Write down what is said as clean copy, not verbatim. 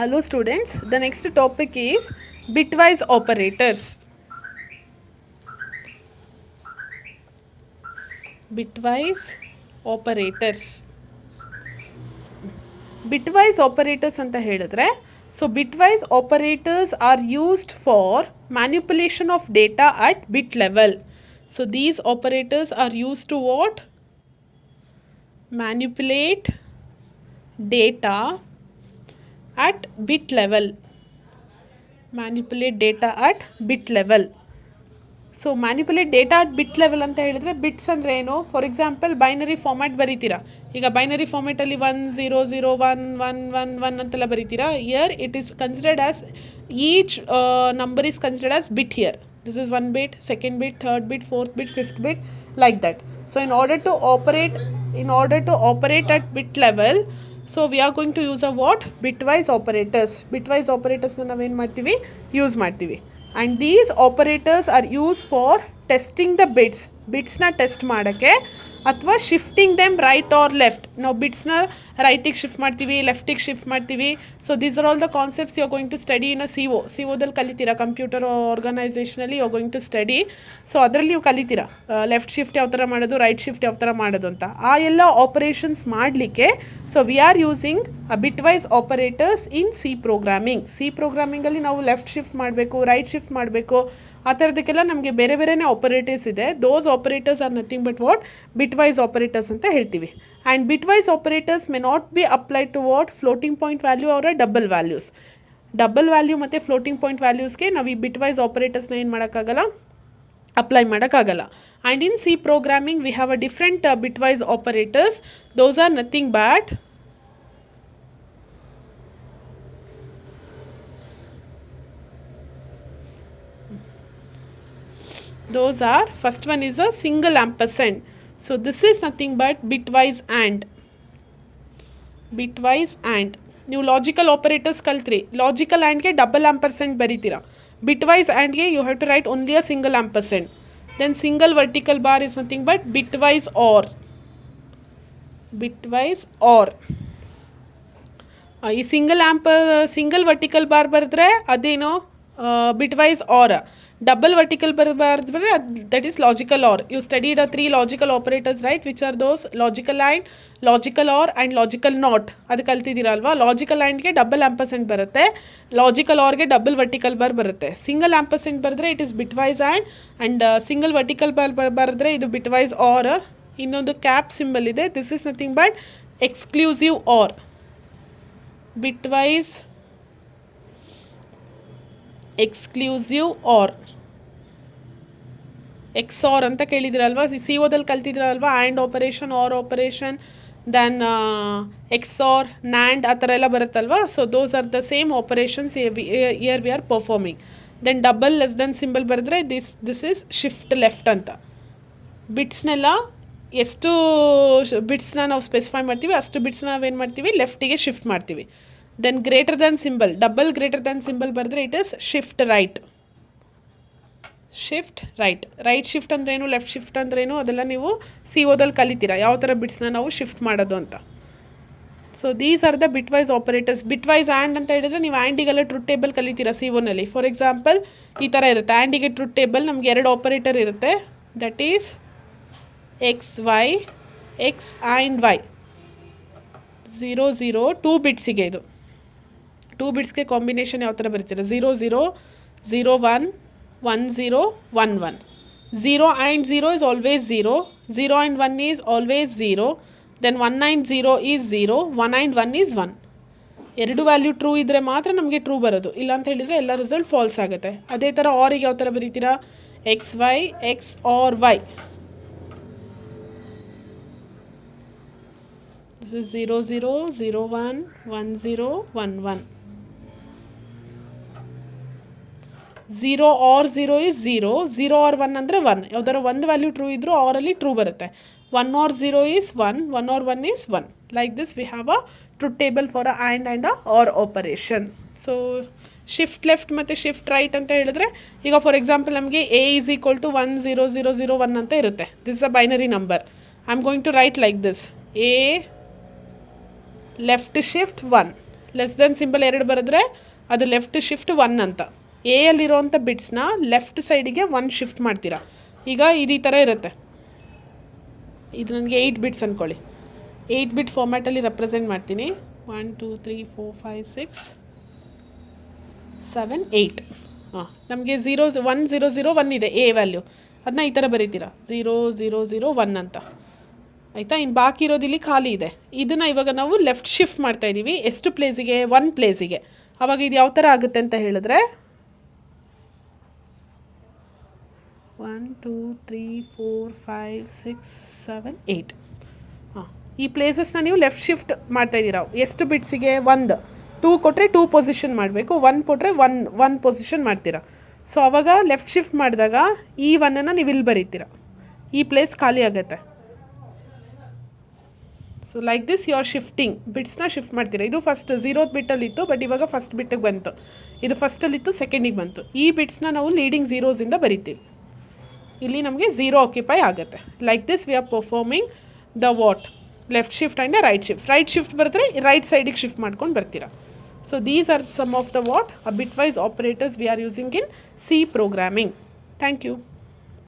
Hello students, the next topic is bitwise operators. Bitwise operators. Bitwise operators anta ಹೇಳಿದ್ರೆ, so bitwise operators are used for manipulation of data at bit level. So these operators are used to what? Manipulate data at bit level. Manipulate data at bit level. So manipulate data at bit level ಅಂತ ಹೇಳಿದ್ರೆ, bits ಅಂದರೆ ಏನು? For example binary format ಬರೀತೀರಾ. ಈಗ binary ಫಾರ್ಮ್ಯಾಟಲ್ಲಿ 1 0 0 1 1 1 1 ಅಂತೆಲ್ಲ ಬರೀತೀರಾ. Here it is considered as each number is considered as bit here. This is 1 bit, 2nd bit, 3rd bit, 4th bit, 5th bit, like that. So in order to operate at bit level, so we are going to use a what? Bitwise operators. Bitwise operators ನಾವೇನು ಮಾಡ್ತೀವಿ? Use ಮಾಡ್ತೀವಿ. And these operators are used for testing the bits. ಬಿಟ್ಸ್ನ test ಮಾಡೋಕ್ಕೆ, ಅಥವಾ shifting them right or left. ನಾವು ಬಿಟ್ಸ್ನ ರೈಟಿಗೆ shift ಮಾಡ್ತೀವಿ, ಲೆಫ್ಟಿಗೆ ಶಿಫ್ಟ್ ಮಾಡ್ತೀವಿ. So these are all the concepts you are going to study in a C ಒದಲ್ಲಿ ಕಲಿತೀರಾ. ಕಂಪ್ಯೂಟರ್ ಆರ್ಗನೈಸೇಷನಲ್ಲಿ you are going to study. So ಅದರಲ್ಲಿ ನೀವು ಕಲಿತೀರಾ ಲೆಫ್ಟ್ ಶಿಫ್ಟ್ ಯಾವ ಥರ ಮಾಡೋದು, ರೈಟ್ ಶಿಫ್ಟ್ ಯಾವ ಥರ ಮಾಡೋದು ಅಂತ. ಆ ಎಲ್ಲ ಆಪರೇಷನ್ಸ್ ಮಾಡಲಿಕ್ಕೆ so we are using bitwise operators in C programming. C ಪ್ರೋಗ್ರಾಮಿಂಗಲ್ಲಿ ನಾವು ಲೆಫ್ಟ್ ಶಿಫ್ಟ್ ಮಾಡಬೇಕು, ರೈಟ್ ಶಿಫ್ಟ್ ಮಾಡಬೇಕು, ಆ ಥರದಕ್ಕೆಲ್ಲ ನಮಗೆ ಬೇರೆ ಬೇರೆನೇ ಆಪರೇಟರ್ಸ್ ಇದೆ. Those operators are nothing but what? Bitwise operators ಅಂತ ಹೇಳ್ತೀವಿ. And bitwise operators may not be applied to what? Floating point value or double values. Double value ಮತ್ತು ಫ್ಲೋಟಿಂಗ್ ಪಾಯಿಂಟ್ ವ್ಯಾಲ್ಯೂಸ್ಗೆ ನಾವು ಈ ಬಿಟ್ವೈಸ್ ಆಪರೇಟರ್ಸ್ನ ಏನು ಮಾಡೋಕ್ಕಾಗಲ್ಲ? ಅಪ್ಲೈ ಮಾಡೋಕ್ಕಾಗಲ್ಲ. And in C programming we have a different bitwise operators. Those are nothing but those are, first one is a single ampersand. So this is nothing but bitwise and. Bitwise and. ನೀವು logical operators ಕಲ್ತ್ರಿ. Logical ಆ್ಯಂಡ್ಗೆ double ampersand ಬರೀತೀರಾ. Bitwise ಆ್ಯಂಡ್ಗೆ you have to write only a single ampersand. Then single vertical bar is nothing but bitwise or. Bitwise or. ಈ single vertical bar ಬರೆದ್ರೆ ಅದೇನೋ bitwise or. Double vertical ಬರಬಾರ್ದ್ರೆ that is logical or. You studied a 3 logical operators right, which are those? Logical and, logical or and logical not. ಅದು ಕಲ್ತಿದ್ದೀರಲ್ವಾ? Logical ಆ್ಯಂಡ್ಗೆ double ampersand ಬರುತ್ತೆ, logical ಆರ್ಗೆ double vertical bar ಬರುತ್ತೆ. Single ampersand ಬರೆದ್ರೆ it is bitwise and single vertical bar ಬರೆದ್ರೆ ಇದು bitwise or. ಇನ್ನೊಂದು ಕ್ಯಾಪ್ ಸಿಂಬಲ್ ಇದೆ, this is nothing but exclusive or. Bitwise exclusive or. XOR ಅಂತ ಕೇಳಿದಿರಲ್ವಾ? ಸಿ ಒದಲ್ಲಿ ಕಲ್ತಿದ್ರಲ್ವಾ? And operation, or operation, then XOR, NAND ಆ ಥರ ಎಲ್ಲ ಬರುತ್ತಲ್ವಾ? So those are the same operations here we are performing. Then double less than symbol ಬರೆದ್ರೆ is is shift left ಅಂತ. ಬಿಟ್ಸ್ನೆಲ್ಲ ಎಷ್ಟು ಬಿಟ್ಸ್ನ ನಾವು ಸ್ಪೆಸಿಫೈ ಮಾಡ್ತೀವಿ ಅಷ್ಟು ಬಿಟ್ಸ್ನ ನಾವೇನು ಮಾಡ್ತೀವಿ? ಲೆಫ್ಟಿಗೆ ಶಿಫ್ಟ್ ಮಾಡ್ತೀವಿ. Then greater than symbol, double greater than symbol ಬರೆದ್ರೆ it is shift right. Shift right. Right shift ಅಂದ್ರೇನು, ಲೆಫ್ಟ್ ಶಿಫ್ಟ್ ಅಂದ್ರೇನು, ಅದೆಲ್ಲ ನೀವು ಸಿ ಒದಲ್ಲಿ ಕಲಿತೀರಾ ಯಾವ ಥರ ಬಿಟ್ಸ್ನ ನಾವು ಶಿಫ್ಟ್ ಮಾಡೋದು ಅಂತ. So these are the bitwise operators. Bitwise and ಅಂತ ಹೇಳಿದರೆ ನೀವು ಆ್ಯಂಡಿಗೆಲ್ಲ ಟ್ರೂತ್ ಟೇಬಲ್ ಕಲಿತೀರಾ ಸಿ ಒನಲ್ಲಿ. ಫಾರ್ ಎಕ್ಸಾಂಪಲ್ ಈ ಥರ ಇರುತ್ತೆ ಆ್ಯಂಡಿಗೆ ಟ್ರೂತ್ ಟೇಬಲ್. ನಮಗೆ 2 ಆಪರೇಟರ್ ಇರುತ್ತೆ, that is X Y, X and Y. 0 0 2 ಬಿಟ್ಸಿಗೆ ಇದು 2 ಬಿಟ್ಸ್ಗೆ ಕಾಂಬಿನೇಷನ್ ಯಾವ ಥರ ಬರೀತೀರಾ? 0 0 0 1 1 0 1 1. 0 and 0 is always 0. 0 and 1 is always 0. Then 1 and 0 is 0. 1 and 1 is 1. ಎರಡು ವ್ಯಾಲ್ಯೂ ಟ್ರೂ ಇದ್ದರೆ ಮಾತ್ರ ನಮಗೆ ಟ್ರೂ ಬರೋದು, ಇಲ್ಲ ಅಂತ ಹೇಳಿದರೆ ಎಲ್ಲ ರಿಸಲ್ಟ್ ಫಾಲ್ಸ್ ಆಗುತ್ತೆ. ಅದೇ ಥರ ಆರಿಗೆ ಯಾವ ಥರ ಬರೀತೀರಾ? X Y, X or Y. This is 0 0 0 1 1 0 1 1. 0 or 0 is 0. 0 or 1 ಅಂದರೆ 1. ಯಾವ್ದಾರ ಒಂದು ವ್ಯಾಲ್ಯೂ ಟ್ರೂ ಇದ್ದರೂ ಆರಲ್ಲಿ ಟ್ರೂ ಬರುತ್ತೆ. 1 or 0 is 1, 1 or 1 is 1. Like this we have a truth table for a and and a or operation. So shift left ಮತ್ತು shift right ಅಂತ ಹೇಳಿದ್ರೆ, ಈಗ ಫಾರ್ ಎಕ್ಸಾಂಪಲ್ ನಮಗೆ ಎ ಈಸ್ ಈಕ್ವಲ್ ಟು 1 0 0 0 1 ಅಂತ ಇರುತ್ತೆ. This a binary number. I am going to write like this: A left shift 1, less than symbol 2 ಬರೆದ್ರೆ ಅದು left shift 1 ಅಂತ. ಎ ಯಲ್ಲಿರೋವಂಥ ಬಿಟ್ಸ್ನ ಲೆಫ್ಟ್ ಸೈಡಿಗೆ 1 ಶಿಫ್ಟ್ ಮಾಡ್ತೀರಾ. ಈಗ ಇದು ಈ ಥರ ಇರುತ್ತೆ. ಇದು ನನಗೆ 8 ಬಿಟ್ಸ್ ಅಂದ್ಕೊಳ್ಳಿ. 8 ಬಿಟ್ ಫಾರ್ಮ್ಯಾಟಲ್ಲಿ ರೆಪ್ರೆಸೆಂಟ್ ಮಾಡ್ತೀನಿ. 1 2 3 4 5 6 7 8. ಹಾಂ, ನಮಗೆ 0 1 0 0 1 ಇದೆ ಎ ವ್ಯಾಲ್ಯೂ. ಅದನ್ನ ಈ ಥರ ಬರೀತೀರಾ 0 0 0 1 ಅಂತ. ಆಯಿತಾ? ಇನ್ನು ಬಾಕಿ ಇರೋದು ಇಲ್ಲಿ ಖಾಲಿ ಇದೆ. ಇದನ್ನು ಇವಾಗ ನಾವು ಲೆಫ್ಟ್ ಶಿಫ್ಟ್ ಮಾಡ್ತಾಯಿದ್ದೀವಿ. ಎಷ್ಟು ಪ್ಲೇಸಿಗೆ? 1 ಪ್ಲೇಸಿಗೆ. ಆವಾಗ ಇದು ಯಾವ ಥರ ಆಗುತ್ತೆ ಅಂತ ಹೇಳಿದ್ರೆ 1 2 3 4 5 6 7 8. ಹಾಂ, ಈ ಪ್ಲೇಸಸ್ನ ನೀವು ಲೆಫ್ಟ್ ಶಿಫ್ಟ್ ಮಾಡ್ತಾಯಿದ್ದೀರಾ. ಎಷ್ಟು ಬಿಟ್ಸಿಗೆ? 1. 2 ಕೊಟ್ಟರೆ 2 ಪೊಸಿಷನ್ ಮಾಡಬೇಕು, 1 ಕೊಟ್ಟರೆ 1 ಪೊಸಿಷನ್ ಮಾಡ್ತೀರಾ. ಸೊ ಆವಾಗ ಲೆಫ್ಟ್ ಶಿಫ್ಟ್ ಮಾಡಿದಾಗ ಈ 1ಅನ್ನು ನೀವು ಇಲ್ಲಿ ಬರೀತೀರಾ. ಈ ಪ್ಲೇಸ್ ಖಾಲಿ ಆಗುತ್ತೆ. So like this you are shifting, ಬಿಟ್ಸ್ನ ಶಿಫ್ಟ್ ಮಾಡ್ತೀರಾ. ಇದು ಫಸ್ಟ್ 0th ಬಿಟ್ಟಲ್ಲಿತ್ತು, ಬಟ್ ಇವಾಗ ಫಸ್ಟ್ ಬಿಟ್ಟಿಗೆ ಬಂತು. ಇದು ಫಸ್ಟಲ್ಲಿತ್ತು, ಸೆಕೆಂಡಿಗೆ ಬಂತು. ಈ ಬಿಟ್ಸ್ನ ನಾವು ಲೀಡಿಂಗ್ ಝೀರೋಸಿಂದ ಬರಿತೀವಿ. ಇಲ್ಲಿ ನಮಗೆ 0 ಆಕ್ಯುಪೈ ಆಗುತ್ತೆ. Like this we are performing the what left shift and right shift. Right shift ಬರೆದ್ರೆ ರೈಟ್ ಸೈಡಿಗೆ ಶಿಫ್ಟ್ ಮಾಡ್ಕೊಂಡು ಬರ್ತೀರಾ. So these are some of the what bitwise operators we are using in C programming. Thank you.